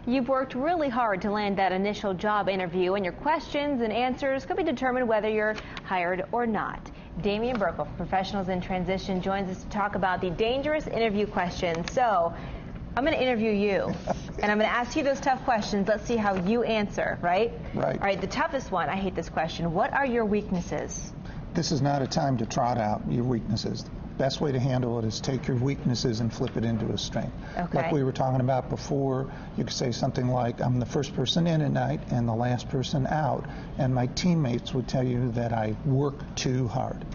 You've worked really hard to land that initial job interview, and your questions and answers could be determined whether you're hired or not. Damian Burkle from Professionals in Transition joins us to talk about the dangerous interview questions. So, I'm going to interview you, and I'm going to ask you those tough questions. Let's see how you answer, right? Right. All right, the toughest one, I hate this question. What are your weaknesses? This is not a time to trot out your weaknesses. Best way to handle it is take your weaknesses and flip it into a strength. Okay. Like we were talking about before, you could say something like, I'm the first person in at night and the last person out, and my teammates would tell you that I work too hard.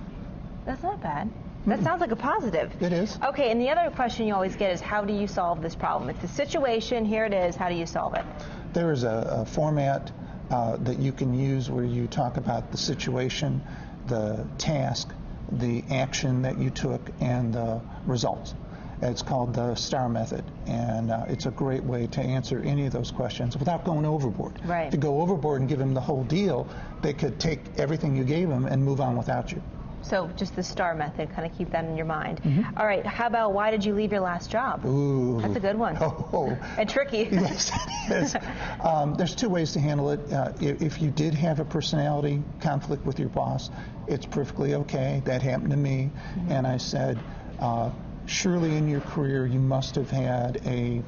That's not bad. That sounds like a positive. It is. Okay, and the other question you always get is, how do you solve this problem? It's a situation, here it is, how do you solve it? There is a format that you can use where you talk about the situation, the task, the action that you took, and the results. It's called the STAR method, and it's a great way to answer any of those questions without going overboard. Right. If you go overboard and give them the whole deal, they could take everything you gave them and move on without you. So just the STAR method, kind of keep that in your mind. Mm-hmm. All right, how about why did you leave your last job? Ooh. That's a good one. Oh. And tricky. Yes, it is. There's two ways to handle it. If you did have a personality conflict with your boss, it's perfectly okay. That happened to me. Mm-hmm. And I said, surely in your career you must have had a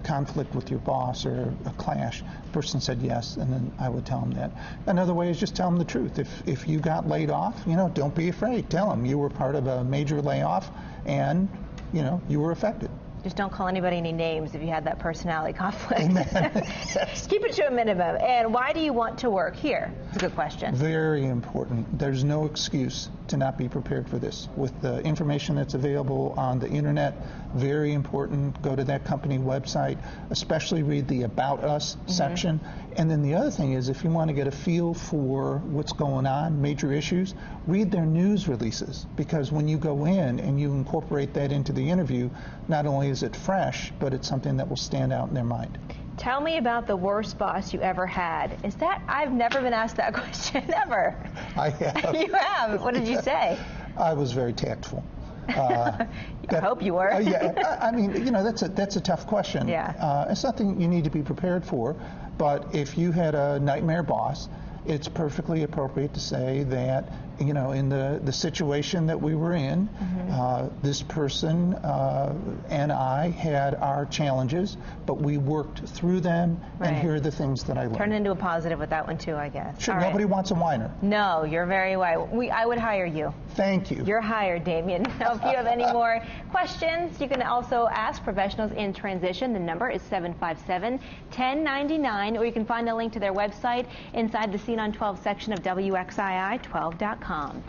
conflict with your boss or a clash. The person said yes, and then I would tell them that. Another way is just tell them the truth. If you got laid off, don't be afraid. Tell them you were part of a major layoff and, you were affected. Just don't call anybody any names if you had that personality conflict. Amen. Yes. Keep it to a minimum. And why do you want to work here? It's a good question. Very important. There's no excuse to not be prepared for this. With the information that's available on the internet, very important. Go to that company website, especially read the About Us section. And then the other thing is, if you want to get a feel for what's going on, major issues, read their news releases. Because when you go in and you incorporate that into the interview, not only is it fresh, but it's something that will stand out in their mind. Tell me about the worst boss you ever had. I've never been asked that question, ever. I have. You have? What did you say? I was very tactful. I hope you were. Yeah, I mean, that's a tough question. Yeah. It's something you need to be prepared for, but if you had a nightmare boss, it's perfectly appropriate to say that, in the situation that we were in, this person and I had our challenges, but we worked through them, and here are the things that I learned. Turn it into a positive with that one too, I guess. Sure, nobody wants a whiner. No, you're very right. I would hire you. Thank you. You're hired, Damian. Now, if you have any more questions, you can also ask Professionals in Transition. The number is 757-1099, or you can find a link to their website inside the Scene on 12 section of WXII12.com.